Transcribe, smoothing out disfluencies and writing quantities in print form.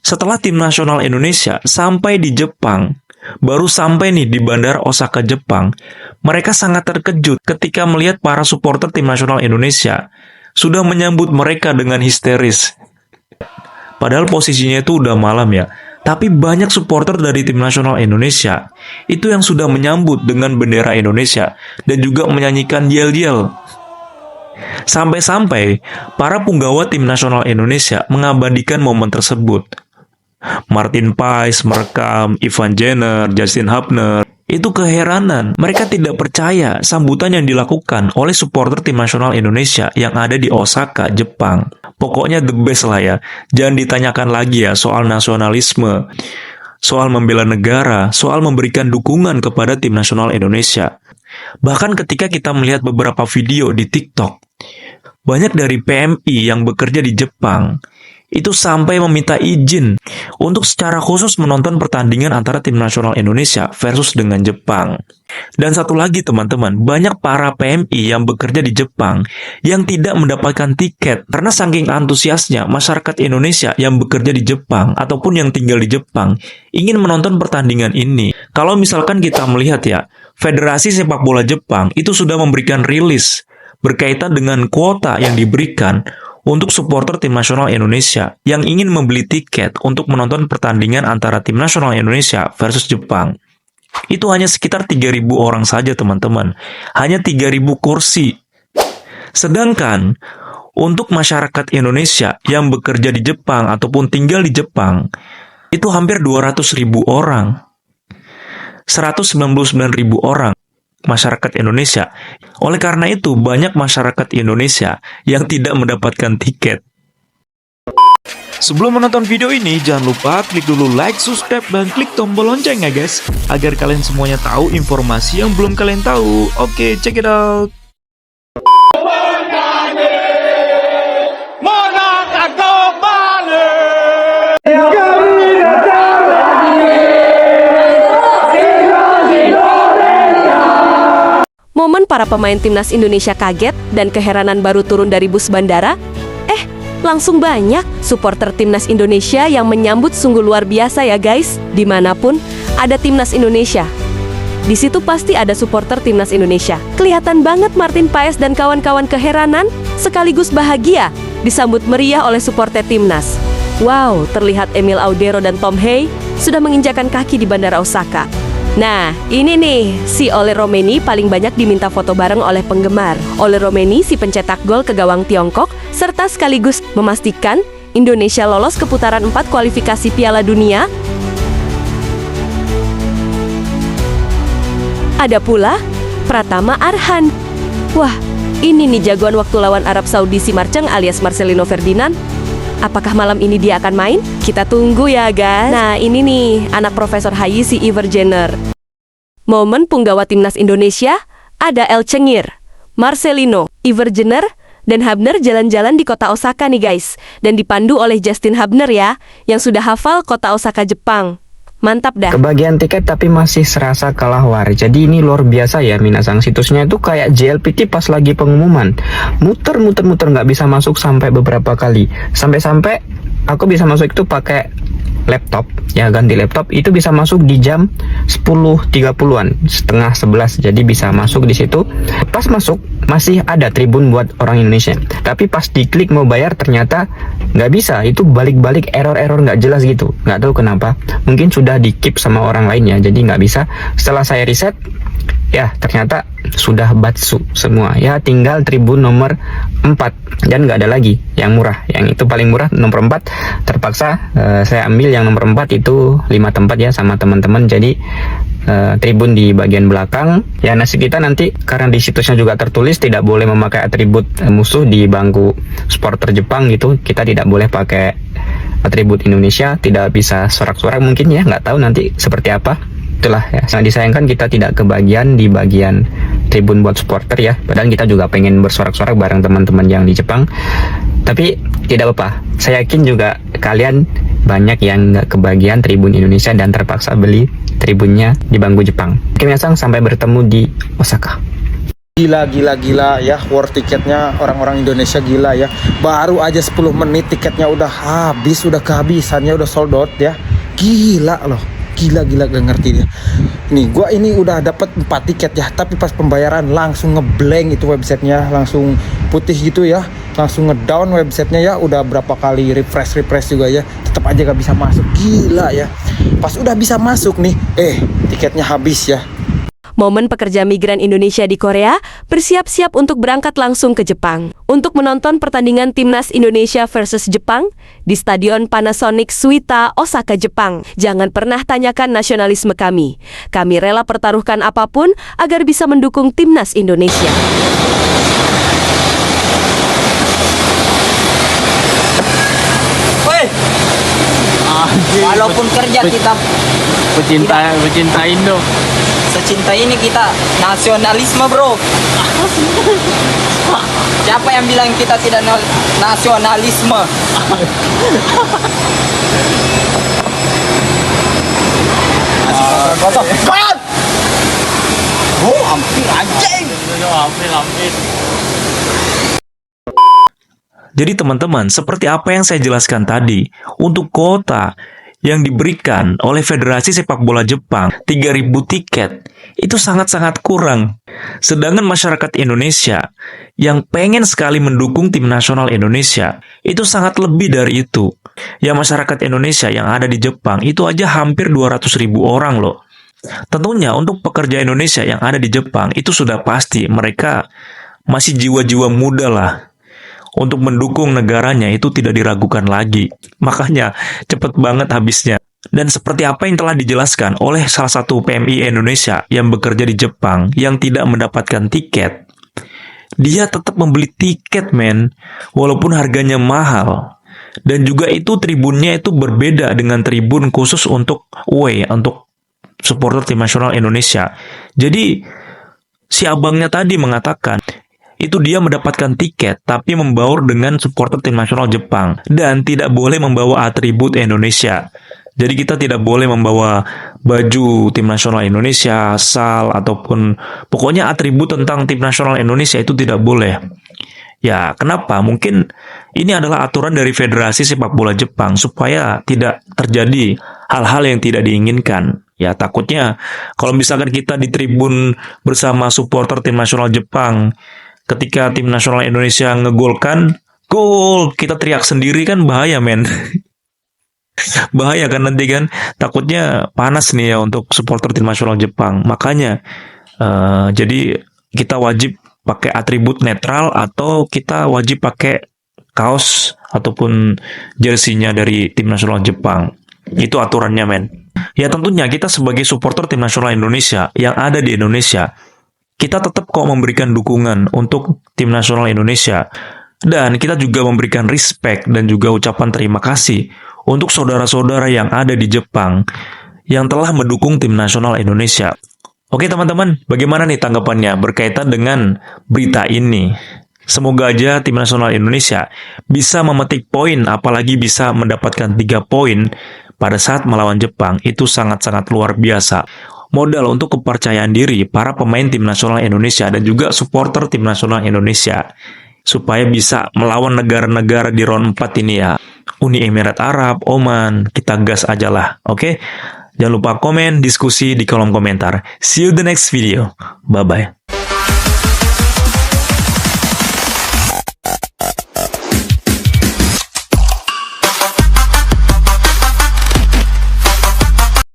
Setelah tim nasional Indonesia sampai di Jepang, baru sampai nih di Bandara Osaka, Jepang, mereka sangat terkejut ketika melihat para supporter tim nasional Indonesia sudah menyambut mereka dengan histeris. Padahal posisinya itu udah malam ya, tapi banyak supporter dari tim nasional Indonesia itu yang sudah menyambut dengan bendera Indonesia dan juga menyanyikan yel-yel. Sampai-sampai para punggawa tim nasional Indonesia mengabadikan momen tersebut. Martin Pais merekam, Ivan Jenner, Justin Hubner. Itu keheranan, mereka tidak percaya sambutan yang dilakukan oleh supporter tim nasional Indonesia yang ada di Osaka, Jepang. Pokoknya the best lah ya. Jangan ditanyakan lagi ya soal nasionalisme, soal membela negara, soal memberikan dukungan kepada tim nasional Indonesia. Bahkan ketika kita melihat beberapa video di TikTok, banyak dari PMI yang bekerja di Jepang itu sampai meminta izin untuk secara khusus menonton pertandingan antara tim nasional Indonesia versus dengan Jepang. Dan satu lagi teman-teman, banyak para PMI yang bekerja di Jepang yang tidak mendapatkan tiket karena saking antusiasnya masyarakat Indonesia yang bekerja di Jepang ataupun yang tinggal di Jepang ingin menonton pertandingan ini. Kalau misalkan kita melihat ya, Federasi Sepak Bola Jepang itu sudah memberikan rilis berkaitan dengan kuota yang diberikan untuk supporter tim nasional Indonesia yang ingin membeli tiket untuk menonton pertandingan antara tim nasional Indonesia versus Jepang. Itu hanya sekitar 3.000 orang saja teman-teman. Hanya 3.000 kursi. Sedangkan untuk masyarakat Indonesia yang bekerja di Jepang ataupun tinggal di Jepang, itu hampir 200.000 orang. 199.000 orang masyarakat Indonesia. Oleh karena itu, banyak masyarakat Indonesia yang tidak mendapatkan tiket. Sebelum menonton video ini, jangan lupa klik dulu like, subscribe, dan klik tombol lonceng ya guys, agar kalian semuanya tahu informasi yang belum kalian tahu. Oke, check it out. Momen para pemain timnas Indonesia kaget dan keheranan baru turun dari bus bandara. Langsung banyak supporter timnas Indonesia yang menyambut sungguh luar biasa ya guys. Dimanapun ada timnas Indonesia, di situ pasti ada supporter timnas Indonesia. Kelihatan banget Martin Paes dan kawan-kawan keheranan sekaligus bahagia disambut meriah oleh supporter timnas. Wow, terlihat Emil Audero dan Tom Hey sudah menginjakan kaki di Bandara Osaka. Nah, ini nih, si Ole Romeni paling banyak diminta foto bareng oleh penggemar. Ole Romeni, si pencetak gol ke gawang Tiongkok, serta sekaligus memastikan Indonesia lolos ke putaran 4 kualifikasi Piala Dunia. Ada pula Pratama Arhan. Wah, ini nih jagoan waktu lawan Arab Saudi si Marceng alias Marcelino Ferdinand. Apakah malam ini dia akan main? Kita tunggu ya guys. Nah ini nih, anak Profesor Hayi si Iver Jenner. Momen punggawa timnas Indonesia, ada El Cengir, Marcelino, Iver Jenner, dan Hubner jalan-jalan di kota Osaka nih guys. Dan dipandu oleh Justin Hubner ya, yang sudah hafal kota Osaka Jepang. Mantap dah. Kebagian tiket tapi masih serasa kalah war. Jadi ini luar biasa ya minasang. Situsnya itu kayak JLPT pas lagi pengumuman. Muter nggak bisa masuk sampai beberapa kali. Sampai aku bisa masuk itu pakai laptop ya, ganti laptop itu bisa masuk di jam 10.30-an, setengah 11. Jadi bisa masuk di situ. Pas masuk masih ada tribun buat orang Indonesia. Tapi pas diklik mau bayar ternyata nggak bisa. Itu balik-balik error nggak jelas gitu. Nggak tahu kenapa. Mungkin sudah di keep sama orang lainnya. Jadi nggak bisa. Setelah saya riset, ya ternyata sudah batsu semua ya, tinggal tribun nomor 4 dan nggak ada lagi yang murah. Yang itu paling murah nomor 4. Terpaksa saya ambil yang nomor 4 itu 5 tempat ya sama teman-teman. Jadi tribun di bagian belakang ya. Nasib kita nanti karena di situsnya juga tertulis tidak boleh memakai atribut musuh di bangku supporter Jepang gitu. Kita tidak boleh pakai atribut Indonesia, tidak bisa sorak-sorak mungkin ya, nggak tahu nanti seperti apa. Itulah ya, sangat disayangkan kita tidak kebagian di bagian tribun buat supporter ya. Padahal kita juga pengen bersorak-sorak bareng teman-teman yang di Jepang. Tapi tidak apa-apa. Saya yakin juga kalian banyak yang nggak kebagian tribun Indonesia dan terpaksa beli tribunnya di bangku Jepang. Oke, minasang, sampai bertemu di Osaka. Gila ya, war tiketnya orang-orang Indonesia gila ya. Baru aja 10 menit tiketnya udah habis, udah kehabisannya, udah sold out ya. Gila loh, gila gak ngerti dia. Nih gua ini udah dapat 4 tiket ya, tapi pas pembayaran langsung ngeblank itu websitenya, langsung putih gitu ya, langsung ngedown websitenya ya. Udah berapa kali refresh juga ya, tetap aja gak bisa masuk. Gila ya. Pas udah bisa masuk nih, tiketnya habis ya. Momen pekerja migran Indonesia di Korea bersiap-siap untuk berangkat langsung ke Jepang untuk menonton pertandingan timnas Indonesia versus Jepang di Stadion Panasonic Suita, Osaka, Jepang. Jangan pernah tanyakan nasionalisme kami. Kami rela pertaruhkan apapun agar bisa mendukung timnas Indonesia. Walaupun kerja kita pecinta Indo. secinta ini, kita nasionalisme bro. Siapa yang bilang kita tidak nasionalisme? Hampir anjing. Hampir. Jadi teman-teman, seperti apa yang saya jelaskan tadi, untuk kuota yang diberikan oleh Federasi Sepak Bola Jepang, 3.000 tiket, itu sangat-sangat kurang. Sedangkan masyarakat Indonesia yang pengen sekali mendukung tim nasional Indonesia, itu sangat lebih dari itu. Ya, masyarakat Indonesia yang ada di Jepang, itu aja hampir 200.000 orang loh. Tentunya untuk pekerja Indonesia yang ada di Jepang, itu sudah pasti mereka masih jiwa-jiwa muda lah. Untuk mendukung negaranya itu tidak diragukan lagi. Makanya cepat banget habisnya. Dan seperti apa yang telah dijelaskan oleh salah satu PMI Indonesia yang bekerja di Jepang yang tidak mendapatkan tiket, dia tetap membeli tiket men, walaupun harganya mahal. Dan juga itu tribunnya itu berbeda dengan tribun khusus untuk away, untuk supporter tim nasional Indonesia. Jadi si abangnya tadi mengatakan itu dia mendapatkan tiket tapi membaur dengan supporter tim nasional Jepang dan tidak boleh membawa atribut Indonesia. Jadi kita tidak boleh membawa baju tim nasional Indonesia, sal ataupun pokoknya atribut tentang tim nasional Indonesia itu tidak boleh. Ya, kenapa? Mungkin ini adalah aturan dari Federasi Sepak Bola Jepang supaya tidak terjadi hal-hal yang tidak diinginkan. Ya, takutnya kalau misalkan kita di tribun bersama supporter tim nasional Jepang, ketika tim nasional Indonesia ngegolkan, gol, kita teriak sendiri kan bahaya men. Bahaya kan nanti kan, takutnya panas nih ya untuk supporter tim nasional Jepang. Makanya, jadi kita wajib pakai atribut netral atau kita wajib pakai kaos ataupun jersinya dari tim nasional Jepang. Itu aturannya men. Ya tentunya kita sebagai supporter tim nasional Indonesia yang ada di Indonesia, kita tetap kok memberikan dukungan untuk tim nasional Indonesia. Dan kita juga memberikan respect dan juga ucapan terima kasih untuk saudara-saudara yang ada di Jepang yang telah mendukung tim nasional Indonesia. Oke teman-teman, bagaimana nih tanggapannya berkaitan dengan berita ini? Semoga aja tim nasional Indonesia bisa memetik poin, apalagi bisa mendapatkan 3 poin pada saat melawan Jepang. Itu sangat-sangat luar biasa. Modal untuk kepercayaan diri para pemain tim nasional Indonesia dan juga supporter tim nasional Indonesia supaya bisa melawan negara-negara di round 4 ini ya. Uni Emirat Arab, Oman, kita gas aja lah, oke? Jangan lupa komen, diskusi di kolom komentar. See you the next video. Bye-bye.